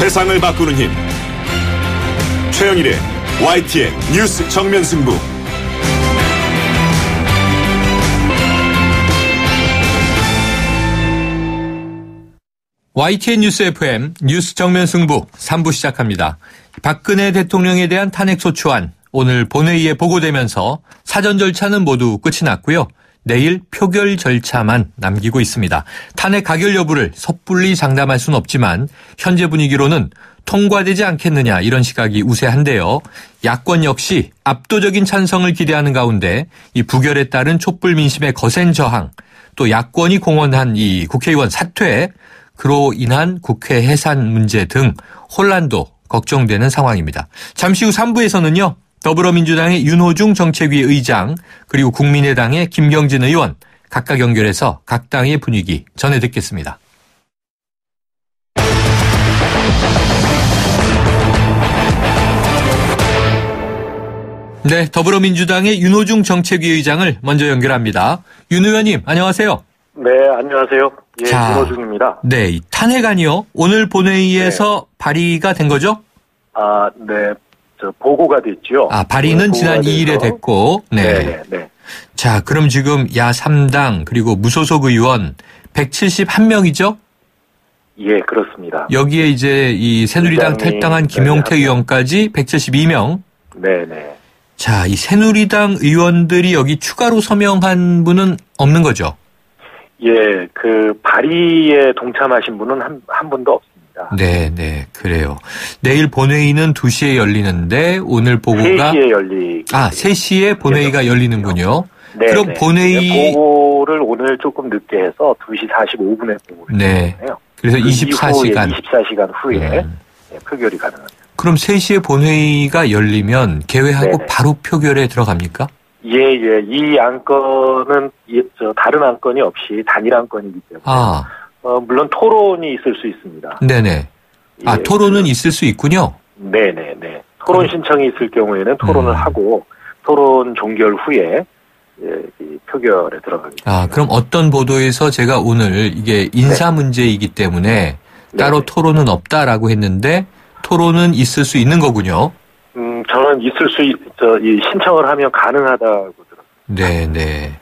세상을 바꾸는 힘. 최영일의 YTN 뉴스 정면 승부. YTN 뉴스 FM 뉴스 정면 승부 3부 시작합니다. 박근혜 대통령에 대한 탄핵소추안 오늘 본회의에 보고되면서 사전 절차는 모두 끝이 났고요. 내일 표결 절차만 남기고 있습니다. 탄핵 가결 여부를 섣불리 장담할 수는 없지만 현재 분위기로는 통과되지 않겠느냐 이런 시각이 우세한데요. 야권 역시 압도적인 찬성을 기대하는 가운데 이 부결에 따른 촛불 민심의 거센 저항, 또 야권이 공언한 이 국회의원 사퇴, 그로 인한 국회 해산 문제 등 혼란도 걱정되는 상황입니다. 잠시 후 3부에서는요. 더불어민주당의 윤호중 정책위 의장 그리고 국민의당의 김경진 의원 각각 연결해서 각 당의 분위기 전해 듣겠습니다. 네, 더불어민주당의 윤호중 정책위 의장을 먼저 연결합니다. 윤 의원님 안녕하세요. 네, 안녕하세요. 예, 윤호중입니다. 네, 이 탄핵안이요. 오늘 본회의에서 발의가 된 거죠? 아, 네. 보고가 됐죠. 아, 발의는 지난 2일에 됐고. 네. 네. 자, 그럼 지금 야 3당 그리고 무소속 의원 171명이죠? 예, 그렇습니다. 여기에 이제 이 새누리당 탈당한 김용태 의원까지 172명. 네네. 자, 이 새누리당 의원들이 여기 추가로 서명한 분은 없는 거죠? 예, 그 발의에 동참하신 분은 한 분도 없습니다. 네, 그래요. 내일 본회의는 2시에 열리는데 오늘 보고가 3시에 3시에 본회의가 열리는군요. 네. 그럼 본회의 보고를 오늘 조금 늦게 해서 2시 45분에 보고를 했네요. 그래서 24시간 후에 표결이 가능합니다. 그럼 3시에 본회의가 열리면 개회하고 네네. 바로 표결에 들어갑니까? 예. 이 안건은 다른 안건이 없이 단일 안건이기 때문에 물론 토론이 있을 수 있습니다. 네네. 예, 토론은 있을 수 있군요. 네네. 토론 신청이 있을 경우에는 토론을 하고 토론 종결 후에 이 표결에 들어가겠습니다. 그럼 어떤 보도에서 제가 오늘 이게 인사 문제이기 때문에 따로 토론은 없다라고 했는데 토론은 있을 수 있는 거군요. 저는 이 신청을 하면 가능하다고 들었습니다. 네.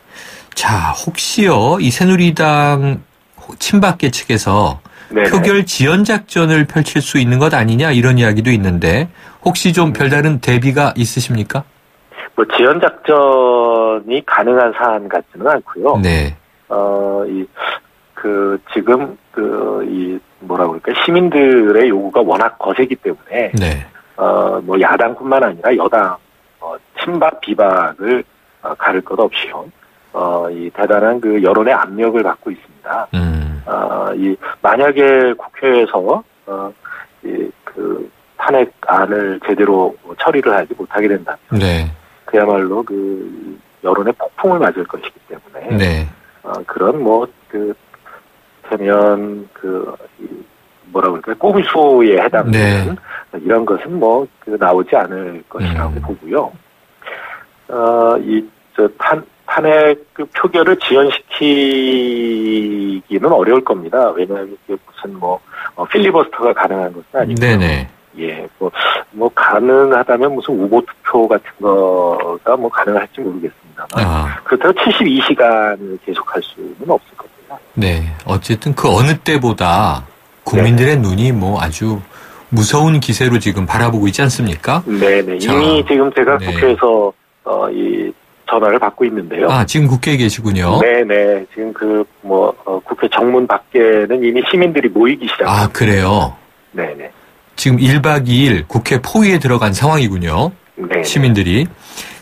자, 혹시요 이 새누리당 친박계 측에서 표결 지연 작전을 펼칠 수 있는 것 아니냐 이런 이야기도 있는데 혹시 좀 별다른 대비가 있으십니까? 지연 작전이 가능한 사안 같지는 않고요. 네. 지금 뭐라고 그럴까 시민들의 요구가 워낙 거세기 때문에 야당뿐만 아니라 여당 친박 비박을 가릴 것 없이요. 이 대단한 그 여론의 압력을 받고 있습니다. 만약에 국회에서 그 탄핵안을 제대로 처리를 하지 못하게 된다면, 그야말로 그 여론의 폭풍을 맞을 것이기 때문에, 그런 뭐라고 할까요? 꼼수에 해당되는 이런 것은 나오지 않을 것이라고 보고요. 탄핵 그 표결을 지연시키기는 어려울 겁니다. 왜냐하면 이게 무슨 필리버스터가 가능한 것은 아니고. 예, 가능하다면 무슨 우보 투표 같은 거가 가능할지 모르겠습니다만. 그렇다고 72시간을 계속할 수는 없을 겁니다. 네. 어쨌든 그 어느 때보다 국민들의 눈이 아주 무서운 기세로 지금 바라보고 있지 않습니까? 네네. 이미 지금 제가 국회에서, 전화를 받고 있는데요. 지금 국회에 계시군요. 네네. 지금 국회 정문 밖에는 이미 시민들이 모이기 시작합니다. 그래요? 네네. 지금 1박 2일 국회 포위에 들어간 상황이군요. 네네. 시민들이.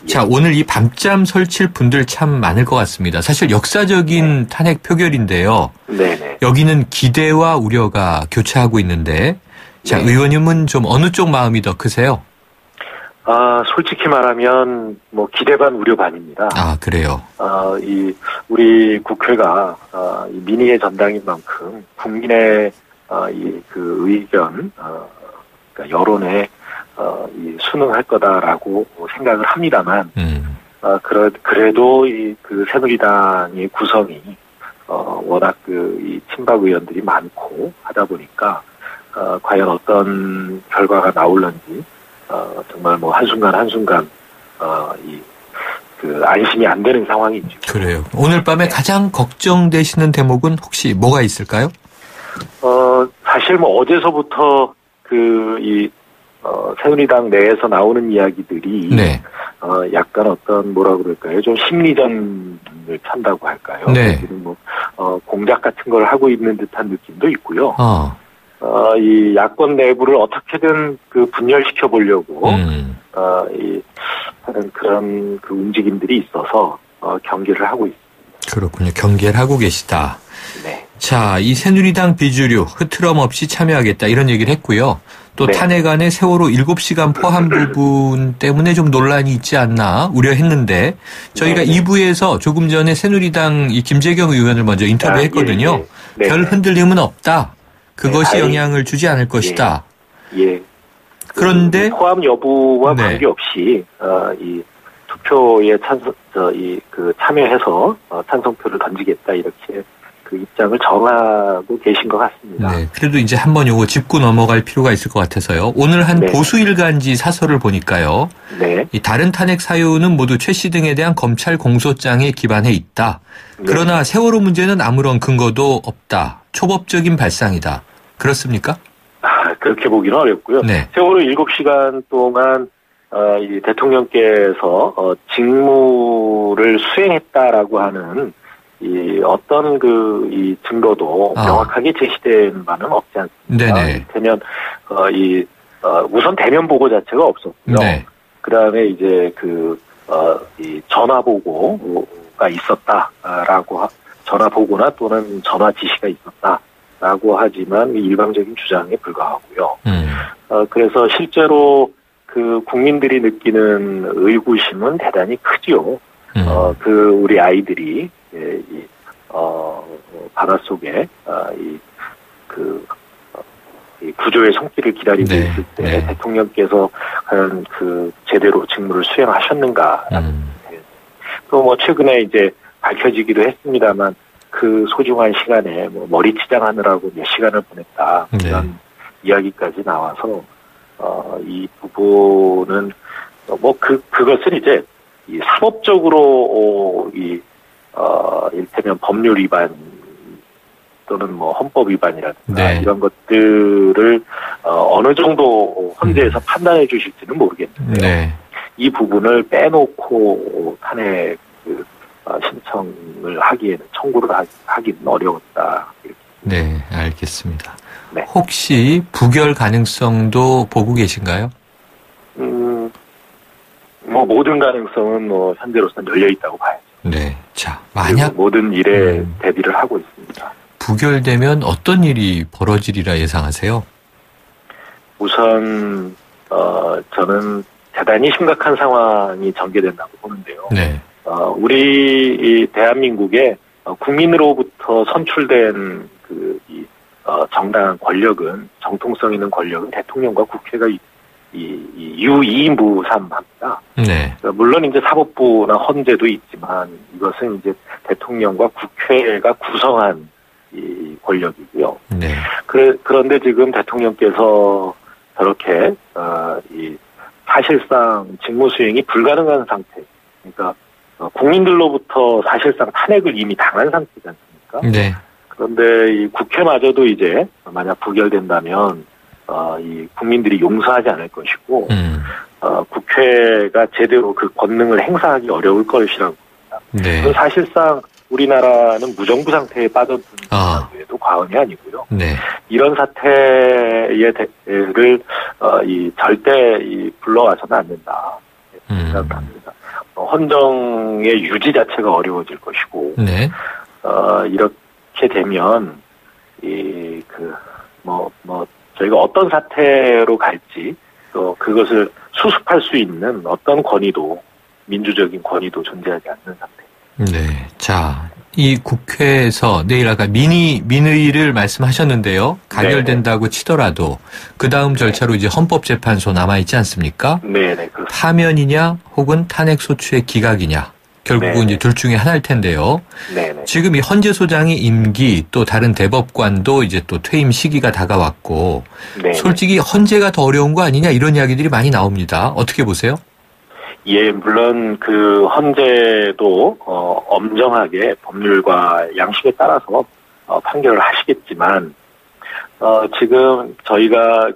자, 오늘 이 밤잠 설칠 분들 참 많을 것 같습니다. 사실 역사적인 탄핵 표결인데요. 네네. 여기는 기대와 우려가 교차하고 있는데, 자, 의원님은 좀 어느 쪽 마음이 더 크세요? 솔직히 말하면 기대 반 우려 반입니다. 그래요. 우리 국회가 민의의 전당인 만큼 국민의 그 의견, 그러니까 여론에 순응할 거다라고 생각을 합니다만, 그래도 그 새누리당의 구성이 워낙 이 친박 의원들이 많고 하다 보니까 과연 어떤 결과가 나올런지 정말 뭐 한순간 안심이 안 되는 상황이죠. 그래요. 오늘 밤에 가장 걱정되시는 대목은 혹시 뭐가 있을까요? 사실 뭐 어제서부터 새누리당 내에서 나오는 이야기들이 네. 약간 어떤 뭐라 그럴까요? 좀 심리전을 찬다고 할까요? 네. 뭐 공작 같은 걸 하고 있는 듯한 느낌도 있고요. 이 야권 내부를 어떻게든 분열시켜 보려고 하는 그런 움직임들이 있어서 경계를 하고 있습니다. 그렇군요. 경계를 하고 계시다. 네. 자, 이 새누리당 비주류 흐트럼 없이 참여하겠다 이런 얘기를 했고요. 또 네. 탄핵안의 세월호 7시간 포함 부분 때문에 좀 논란이 있지 않나 우려했는데 저희가 2부에서 조금 전에 새누리당 이 김재경 의원을 먼저 인터뷰했거든요. 예. 네. 별 흔들림은 없다. 그것이 영향을 주지 않을 것이다. 예. 그런데 포함 여부와 관계없이 이 투표에 참여해서 찬성표를 던지겠다 이렇게 입장을 정하고 계신 것 같습니다. 네, 그래도 이제 한번 요거 짚고 넘어갈 필요가 있을 것 같아서요. 오늘 한 보수 일간지 사설을 보니까요. 네. 이 다른 탄핵 사유는 모두 최 씨 등에 대한 검찰 공소장에 기반해 있다. 그러나 세월호 문제는 아무런 근거도 없다. 초법적인 발상이다. 그렇습니까? 그렇게 보기는 어렵고요. 네. 세월호 7시간 동안 이 대통령께서 직무를 수행했다라고 하는 이 어떤 이 증거도 명확하게 제시된 바는 없지 않습니다. 네네. 되면 우선 대면 보고 자체가 없었고요. 네. 그다음에 이제 이 전화 보고가 있었다라고 전화 보고나 또는 전화 지시가 있었다라고 하지만 일방적인 주장에 불과하고요. 그래서 실제로 국민들이 느끼는 의구심은 대단히 크지요. 우리 아이들이 바닷속에 이 구조의 손길을 기다리고 있을 때 대통령께서 과연 제대로 직무를 수행하셨는가? 또 뭐 최근에 이제 밝혀지기도 했습니다만 소중한 시간에 머리치장하느라고 몇 시간을 보냈다 그런 이야기까지 나와서 이 부분은 그것은 이제 이 사법적으로 이를테면 법률 위반 또는 헌법 위반이라든가 이런 것들을 어느 정도 헌재에서 판단해 주실지는 모르겠는데요. 이 부분을 빼놓고 탄핵 신청을 하기에는 청구를 하기는 어려웠다. 네, 알겠습니다. 네. 혹시 부결 가능성도 보고 계신가요? 모든 가능성은 현재로서는 열려 있다고 봐야죠. 네. 자, 만약 모든 일에 대비를 하고 있습니다. 부결되면 어떤 일이 벌어지리라 예상하세요? 우선 저는 대단히 심각한 상황이 전개된다고 보는데요. 네. 우리 대한민국의 국민으로부터 선출된 정당한 권력은 정통성 있는 권력은 대통령과 국회가 유이무삼합니다. 네. 물론 이제 사법부나 헌재도 있지만 이것은 이제 대통령과 국회가 구성한 이 권력이고요. 네. 그런데 지금 대통령께서 저렇게 사실상 직무 수행이 불가능한 상태. 그러니까 국민들로부터 사실상 탄핵을 이미 당한 상태지 않습니까? 네. 그런데 이 국회마저도 이제 만약 부결된다면 이 국민들이 용서하지 않을 것이고 국회가 제대로 권능을 행사하기 어려울 것이라고 봅니다. 네. 사실상 우리나라는 무정부 상태에 빠져든 외에도 과언이 아니고요. 네. 이런 사태를 절대 불러와서는 안 된다 생각합니다. 헌정의 유지 자체가 어려워질 것이고 네. 이렇게 되면 저희가 어떤 사태로 갈지 또 그것을 수습할 수 있는 어떤 권위도 민주적인 권위도 존재하지 않는 상태. 네. 자, 이 국회에서 내일 아까 민의를 말씀하셨는데요. 가결된다고 치더라도 그 다음 절차로 이제 헌법재판소 남아있지 않습니까? 네, 그렇습니다. 파면이냐 혹은 탄핵소추의 기각이냐 결국은 네네. 이제 둘 중에 하나일 텐데요. 네네. 지금 이 헌재 소장의 임기 또 다른 대법관도 이제 또 퇴임 시기가 다가왔고 네네. 솔직히 헌재가 더 어려운 거 아니냐 이런 이야기들이 많이 나옵니다. 어떻게 보세요? 예, 물론 그 헌재도 엄정하게 법률과 양식에 따라서 판결을 하시겠지만 지금 저희가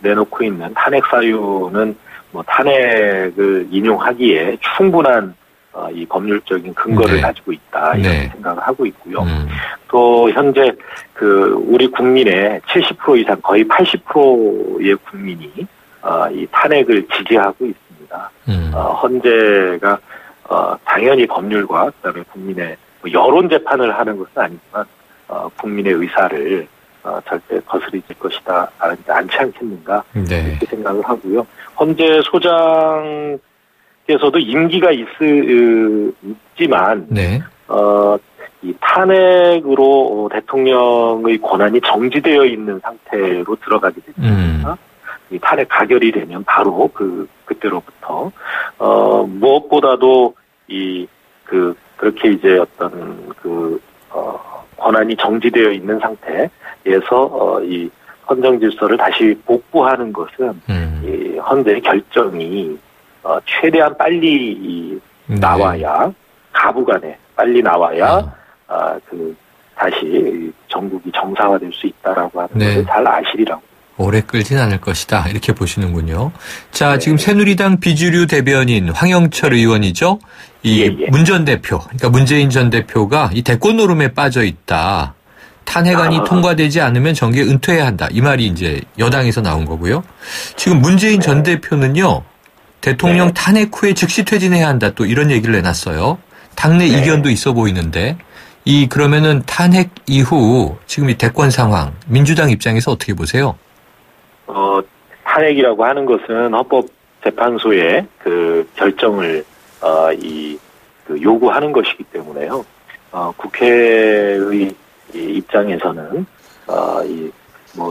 내놓고 있는 탄핵 사유는 뭐 탄핵을 인용하기에 충분한 이 법률적인 근거를 네. 가지고 있다 이렇게 네. 생각을 하고 있고요. 또 현재 우리 국민의 70% 이상 거의 80%의 국민이 이 탄핵을 지지하고 있습니다. 헌재가 당연히 법률과 그다음에 국민의 여론 재판을 하는 것은 아니지만 국민의 의사를 절대 거스르질 것이다 않지 않겠는가 네. 이렇게 생각을 하고요. 헌재 소장께서도 임기가 있지만 네. 이 탄핵으로 대통령의 권한이 정지되어 있는 상태로 들어가게 됩니다. 이 탄핵 가결이 되면 바로 그때로부터 무엇보다도 그렇게 이제 어떤 권한이 정지되어 있는 상태에서 이 헌정 질서를 다시 복구하는 것은 이 헌재의 결정이 최대한 빨리 나와야 가부간에 빨리 나와야 다시 전국이 정상화될 수 있다라고 하는 네. 것을 잘 아시리라고. 오래 끌진 않을 것이다. 이렇게 보시는군요. 자, 네. 지금 새누리당 비주류 대변인 황영철 의원이죠. 예. 문 전 대표, 그러니까 문재인 전 대표가 이 대권 노름에 빠져 있다. 탄핵안이 통과되지 않으면 정계 은퇴해야 한다. 이 말이 이제 여당에서 나온 거고요. 지금 문재인 전 대표는요. 대통령 탄핵 후에 즉시 퇴진해야 한다. 또 이런 얘기를 내놨어요. 당내 이견도 있어 보이는데 그러면은 탄핵 이후 지금 이 대권 상황 민주당 입장에서 어떻게 보세요? 탄핵이라고 하는 것은 헌법재판소의 결정을 요구하는 것이기 때문에요. 국회의 입장에서는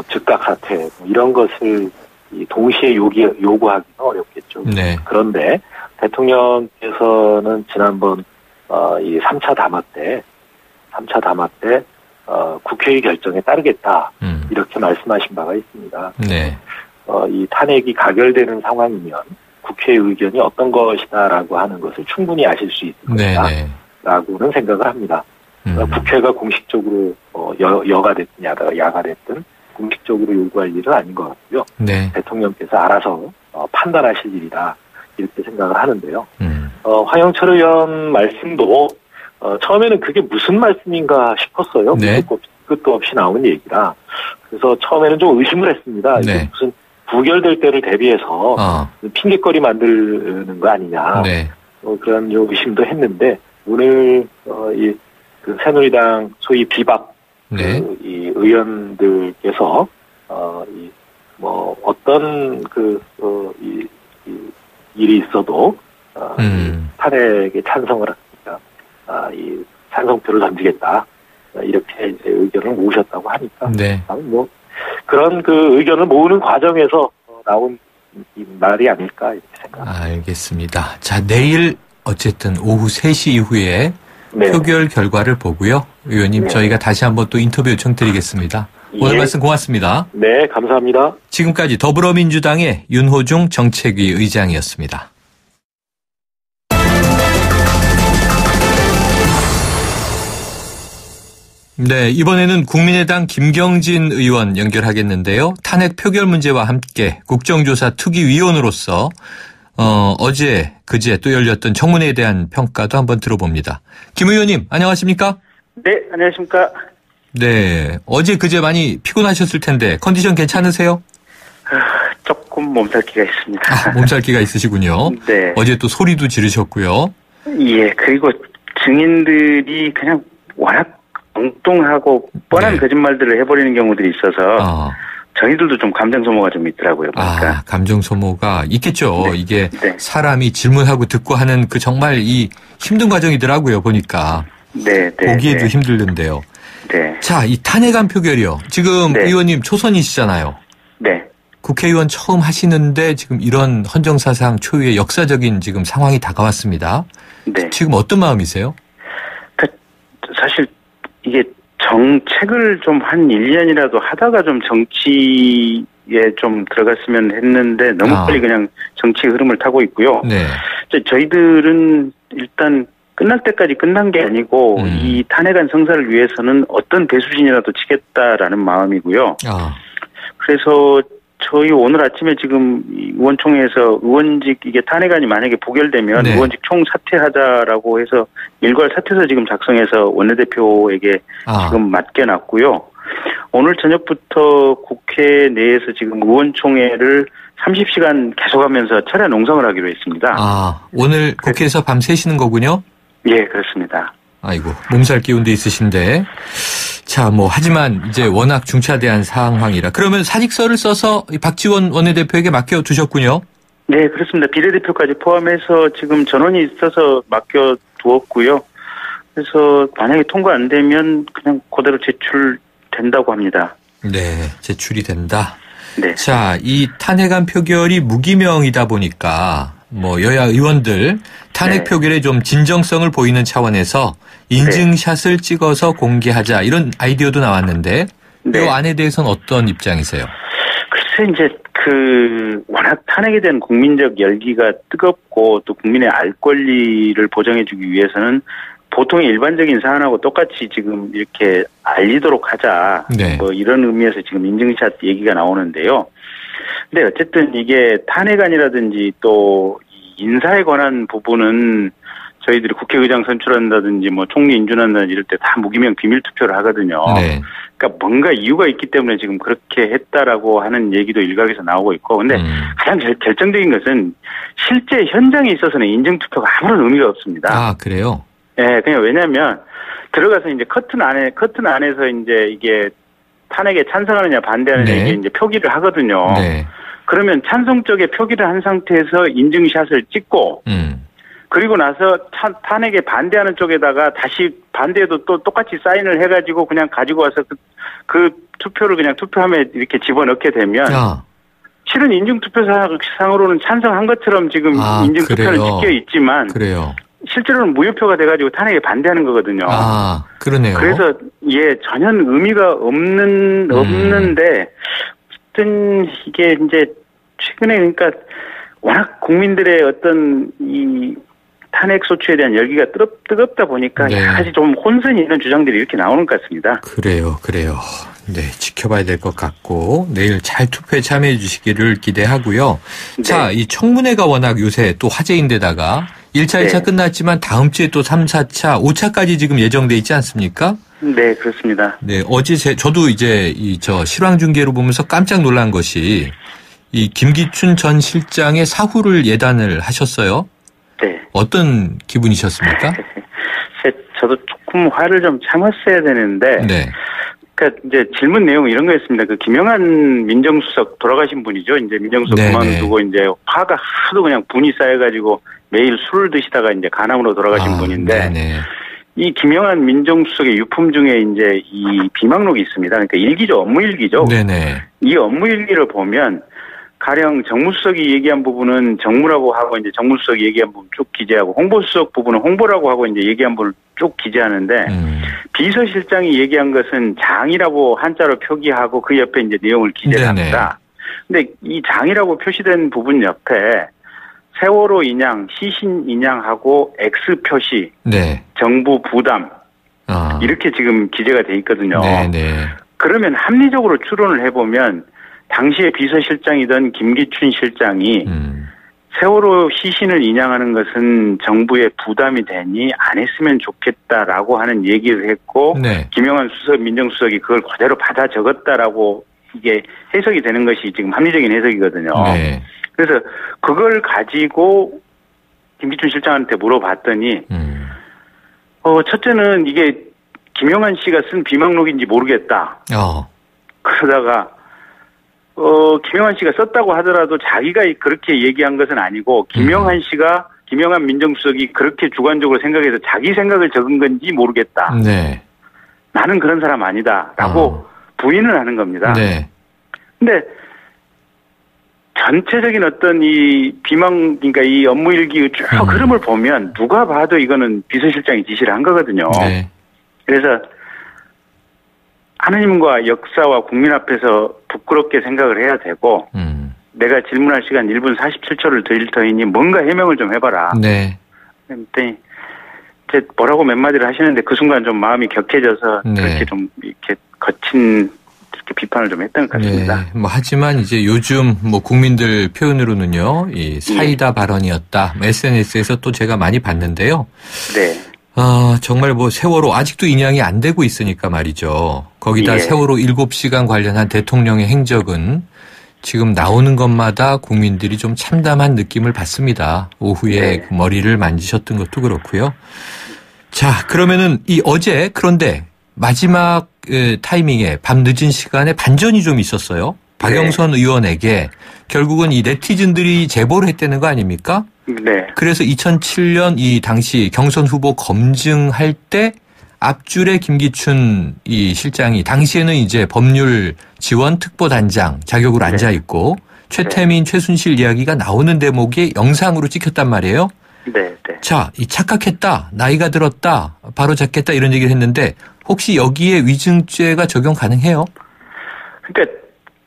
즉각 사퇴 이런 것을 동시에 요구하기는 어렵겠죠. 네. 그런데 대통령께서는 지난번 이 3차 담화 때 국회의 결정에 따르겠다 이렇게 말씀하신 바가 있습니다. 네. 이 탄핵이 가결되는 상황이면 국회의 의견이 어떤 것이다라고 하는 것을 충분히 아실 수 있을 것이다라고는 생각을 합니다. 국회가 공식적으로 여가 됐든 야가 됐든 공식적으로 요구할 일은 아닌 것 같고요. 네. 대통령께서 알아서 판단하실 일이다 이렇게 생각을 하는데요. 황영철 의원 말씀도 처음에는 그게 무슨 말씀인가 싶었어요. 네. 끝도 없이 나온 얘기라. 그래서 처음에는 좀 의심을 했습니다. 네. 이게 무슨 부결될 때를 대비해서 핑계거리 만드는 거 아니냐. 네. 그런 의심도 했는데 오늘 새누리당 소위 비박 네. 이 의원들께서 어떤 일이 있어도 탄핵에 찬성을 합니다. 이 찬성표를 던지겠다. 이렇게 이제 의견을 모으셨다고 하니까 네. 그런 의견을 모으는 과정에서 나온 이 말이 아닐까 이렇게 생각합니다. 알겠습니다. 자, 내일 어쨌든 오후 3시 이후에 네. 표결 결과를 보고요. 의원님 네. 저희가 다시 한번 또 인터뷰 요청드리겠습니다. 오늘 예. 말씀 고맙습니다. 네, 감사합니다. 지금까지 더불어민주당의 윤호중 정책위 의장이었습니다. 네, 이번에는 국민의당 김경진 의원 연결하겠는데요. 탄핵 표결 문제와 함께 국정조사 특위위원으로서 어제, 그제 또 열렸던 청문회에 대한 평가도 한번 들어봅니다. 김 의원님, 안녕하십니까? 네, 안녕하십니까? 네, 어제, 그제 많이 피곤하셨을 텐데 컨디션 괜찮으세요? 조금 몸살기가 있습니다. 몸살기가 있으시군요. 네. 어제 또 소리도 지르셨고요. 예, 그리고 증인들이 그냥 워낙 엉뚱하고 뻔한 네. 거짓말들을 해버리는 경우들이 있어서 저희들도 좀 감정 소모가 좀 있더라고요. 보니까. 감정 소모가 있겠죠. 네. 이게 네. 사람이 질문하고 듣고 하는 정말 이 힘든 과정이더라고요. 보니까. 네, 네. 보기에도 네. 힘들던데요. 네. 자, 이 탄핵안 표결이요. 지금 네. 의원님 초선이시잖아요. 네. 국회의원 처음 하시는데 지금 이런 헌정사상 초유의 역사적인 지금 상황이 다가왔습니다. 네. 지금 어떤 마음이세요? 그러니까 사실 이게 정책을 좀 한 1년이라도 하다가 좀 정치에 좀 들어갔으면 했는데 너무 빨리 그냥 정치 흐름을 타고 있고요. 네. 저희들은 일단 끝날 때까지 끝난 게 아니고 이 탄핵안 성사를 위해서는 어떤 배수진이라도 치겠다라는 마음이고요. 그래서 저희 오늘 아침에 지금 의원총회에서 의원직 이게 탄핵안이 만약에 부결되면 네. 의원직 총사퇴하자라고 해서 일괄 사퇴서 지금 작성해서 원내대표에게 지금 맡겨놨고요. 오늘 저녁부터 국회 내에서 지금 의원총회를 30시간 계속하면서 철야 농성을 하기로 했습니다. 오늘 국회에서 밤 새시는 거군요? 예, 그렇습니다. 아이고, 몸살 기운도 있으신데. 자, 하지만 이제 워낙 중차대한 상황이라. 그러면 사직서를 써서 박지원 원내대표에게 맡겨두셨군요? 네, 그렇습니다. 비례대표까지 포함해서 지금 전원이 있어서 맡겨두었고요. 그래서 만약에 통과 안 되면 그냥 그대로 제출된다고 합니다. 네, 제출이 된다. 네. 자, 이 탄핵안 표결이 무기명이다 보니까 여야 의원들 탄핵 표결에 좀 진정성을 보이는 차원에서 인증샷을 찍어서 공개하자 이런 아이디어도 나왔는데 이 안에 대해서는 어떤 입장이세요? 글쎄 이제 워낙 탄핵에 대한 국민적 열기가 뜨겁고 또 국민의 알 권리를 보장해주기 위해서는 보통의 일반적인 사안하고 똑같이 지금 이렇게 알리도록 하자. 네. 이런 의미에서 지금 인증샷 얘기가 나오는데요. 근데 어쨌든 이게 탄핵안이라든지 또 인사에 관한 부분은 저희들이 국회의장 선출한다든지 총리 인준한다든지 이럴 때 다 무기명 비밀 투표를 하거든요. 네. 그러니까 뭔가 이유가 있기 때문에 지금 그렇게 했다라고 하는 얘기도 일각에서 나오고 있고, 근데 가장 결정적인 것은 실제 현장에 있어서는 인증 투표가 아무런 의미가 없습니다. 그래요? 네, 그냥 왜냐하면 들어가서 이제 커튼 안에서 이제 이게 탄핵에 찬성하느냐 반대하느냐 이게 이제 표기를 하거든요. 네. 그러면 찬성 쪽에 표기를 한 상태에서 인증샷을 찍고, 그리고 나서 탄핵에 반대하는 쪽에다가 다시 반대에도 또 똑같이 사인을 해가지고 그냥 가지고 와서 그 투표를 그냥 투표함에 이렇게 집어넣게 되면 실은 인증투표상으로는 찬성한 것처럼 지금 인증투표는 찍혀 있지만 실제로는 무효표가 돼가지고 탄핵에 반대하는 거거든요. 그러네요. 그래서 전혀 의미가 없는데 어쨌든 이게 이제 최근에 그러니까 워낙 국민들의 어떤 이 탄핵 소추에 대한 열기가 뜨겁다 보니까 사실 좀 혼선이 있는 주장들이 이렇게 나오는 것 같습니다. 그래요. 네, 지켜봐야 될 것 같고 내일 잘 투표에 참여해 주시기를 기대하고요. 네. 자, 이 청문회가 워낙 요새 또 화제인데다가 1차, 2차 끝났지만 다음 주에 또 3, 4차, 5차까지 지금 예정돼 있지 않습니까? 네, 그렇습니다. 네, 어제 저도 이제 실황 중계로 보면서 깜짝 놀란 것이 이 김기춘 전 실장의 사후를 예단을 하셨어요. 네. 어떤 기분이셨습니까? 저도 조금 화를 좀 참았어야 되는데. 네. 그러니까 이제 질문 내용 이런 거였습니다. 김영한 민정수석 돌아가신 분이죠. 이제 민정수석 그만두고 이제 화가 하도 그냥 분이 쌓여가지고 매일 술을 드시다가 이제 간암으로 돌아가신 분인데. 이 김영한 민정수석의 유품 중에 이제 이 비망록이 있습니다. 그러니까 일기죠. 업무일기죠. 네네. 이 업무일기를 보면 가령 정무수석이 얘기한 부분은 정무라고 하고 이제 정무수석이 얘기한 부분 쭉 기재하고 홍보수석 부분은 홍보라고 하고 이제 얘기한 부분을 쭉 기재하는데 비서실장이 얘기한 것은 장이라고 한자로 표기하고 그 옆에 이제 내용을 기재합니다. 근데 이 장이라고 표시된 부분 옆에 세월호 인양, 시신 인양하고 X 표시, 정부 부담 이렇게 지금 기재가 돼 있거든요. 그러면 합리적으로 추론을 해보면 당시에 비서실장이던 김기춘 실장이 세월호 시신을 인양하는 것은 정부의 부담이 되니 안 했으면 좋겠다라고 하는 얘기를 했고 김영한 민정수석이 그걸 그대로 받아 적었다라고 이게 해석이 되는 것이 지금 합리적인 해석이거든요. 그래서 그걸 가지고 김기춘 실장한테 물어봤더니 첫째는 이게 김영한 씨가 쓴 비망록인지 모르겠다. 그러다가 김영한 씨가 썼다고 하더라도 자기가 그렇게 얘기한 것은 아니고 김영한 민정수석이 그렇게 주관적으로 생각해서 자기 생각을 적은 건지 모르겠다. 나는 그런 사람 아니다라고 부인을 하는 겁니다. 근데 전체적인 어떤 이 비망, 그러니까 이 업무 일기의 쭉 흐름을 보면 누가 봐도 이거는 비서실장이 지시를 한 거거든요. 네. 그래서 하느님과 역사와 국민 앞에서 부끄럽게 생각을 해야 되고, 내가 질문할 시간 1분 47초를 드릴 터이니 뭔가 해명을 좀 해봐라. 네. 그랬더니 이제 뭐라고 몇 마디를 하시는데 그 순간 좀 마음이 격해져서 네. 그렇게 좀 이렇게 거친 이렇게 비판을 좀 했던 것 같습니다. 네. 뭐 하지만 이제 요즘 뭐 국민들 표현으로는요, 이 사이다 발언이었다. SNS에서 또 제가 많이 봤는데요. 네. 정말 뭐 세월호 아직도 인양이 안 되고 있으니까 말이죠. 거기다 세월호 7시간 관련한 대통령의 행적은 지금 나오는 것마다 국민들이 좀 참담한 느낌을 받습니다. 오후에 그 머리를 만지셨던 것도 그렇고요. 자, 그러면은 이 어제 그런데 마지막 타이밍에 밤 늦은 시간에 반전이 좀 있었어요. 박영선 의원에게 결국은 이 네티즌들이 제보를 했다는 거 아닙니까? 네. 그래서 2007년 이 당시 경선 후보 검증할 때 앞줄에 김기춘 이 실장이 당시에는 이제 법률 지원 특보단장 자격으로 앉아 있고 최태민, 최순실 이야기가 나오는 대목이 영상으로 찍혔단 말이에요. 네. 자, 이 착각했다, 나이가 들었다, 바로 잡겠다 이런 얘기를 했는데 혹시 여기에 위증죄가 적용 가능해요? 그러니까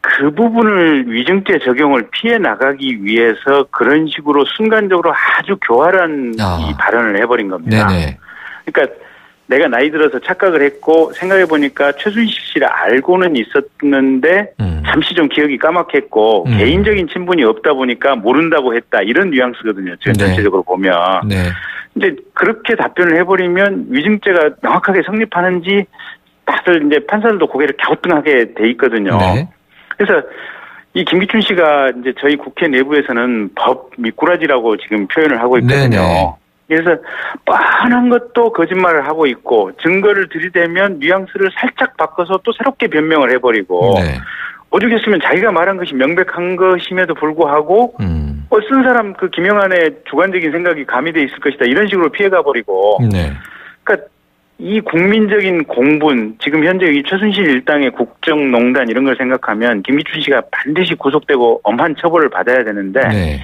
그 부분을 위증죄 적용을 피해 나가기 위해서 그런 식으로 순간적으로 아주 교활한 이 발언을 해버린 겁니다. 네네. 그러니까 내가 나이 들어서 착각을 했고 생각해보니까 최순실 씨를 알고는 있었는데 잠시 좀 기억이 까맣겠고 개인적인 친분이 없다 보니까 모른다고 했다 이런 뉘앙스거든요. 지금 전체적으로 보면. 네. 근데 그렇게 답변을 해버리면 위증죄가 명확하게 성립하는지 다들 이제 판사들도 고개를 갸우뚱하게 돼 있거든요. 네. 그래서 이 김기춘 씨가 이제 저희 국회 내부에서는 법 미꾸라지라고 지금 표현을 하고 있거든요. 네네. 그래서 뻔한 것도 거짓말을 하고 있고 증거를 들이대면 뉘앙스를 살짝 바꿔서 또 새롭게 변명을 해버리고 네. 오죽했으면 자기가 말한 것이 명백한 것임에도 불구하고 쓴 사람 그 김영환의 주관적인 생각이 가미돼 있을 것이다 이런 식으로 피해가 버리고 네. 그러니까 이 국민적인 공분 지금 현재 이 최순실 일당의 국정농단 이런 걸 생각하면 김기춘 씨가 반드시 구속되고 엄한 처벌을 받아야 되는데 네.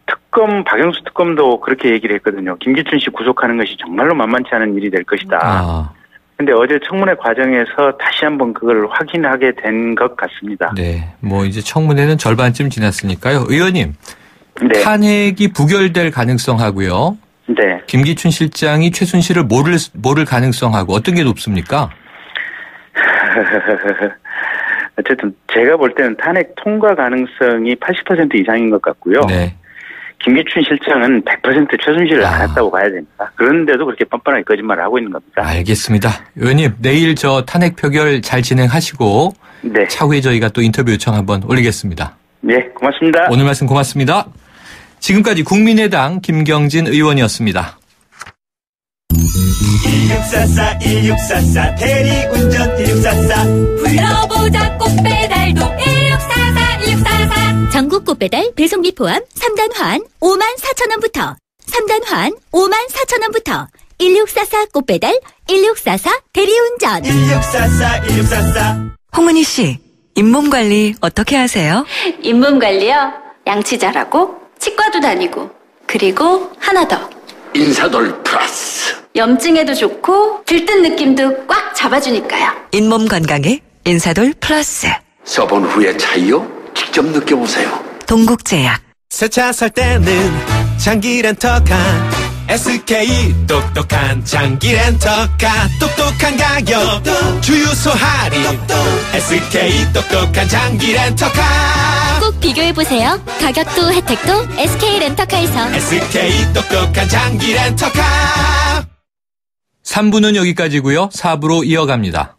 특검 박영수 특검도 그렇게 얘기를 했거든요. 김기춘 씨 구속하는 것이 정말로 만만치 않은 일이 될 것이다. 근데 어제 청문회 과정에서 다시 한번 그걸 확인하게 된 것 같습니다. 네, 뭐 이제 청문회는 절반쯤 지났으니까요. 의원님, 네. 탄핵이 부결될 가능성하고요. 네. 김기춘 실장이 최순실을 모를 가능성하고 어떤 게 높습니까? 어쨌든 제가 볼 때는 탄핵 통과 가능성이 80% 이상인 것 같고요. 네. 김기춘 실장은 100% 최순실을 안 했다고 봐야 됩니다. 그런데도 그렇게 뻔뻔하게 거짓말을 하고 있는 겁니다. 알겠습니다. 의원님, 내일 저 탄핵 표결 잘 진행하시고 네. 차후에 저희가 또 인터뷰 요청 한번 올리겠습니다. 네, 고맙습니다. 오늘 말씀 고맙습니다. 지금까지 국민의당 김경진 의원이었습니다. 1644 1644 대리운전 1644 불러보자 꽃배달도 1644 1644 전국 꽃배달 배송비 포함 3단 환 54,000원부터 3단 환 54,000원부터 1644 꽃배달 1644 대리운전 1644 1644 홍은희 씨, 잇몸 관리 어떻게 하세요? 잇몸 관리요? 양치 잘하고 치과도 다니고 그리고 하나 더 인사돌 플러스 염증에도 좋고 들뜬 느낌도 꽉 잡아주니까요. 잇몸 건강에 인사돌 플러스. 써본 후의 차이요? 직접 느껴보세요. 동국제약. 새 차 살 때는 장기 렌터카 SK 똑똑한 장기 렌터카 똑똑한 가격 주유소 할인 SK 똑똑한 장기 렌터카 꼭 비교해보세요. 가격도 혜택도 SK 렌터카에서 SK 똑똑한 장기 렌터카 3부는 여기까지고요. 4부로 이어갑니다.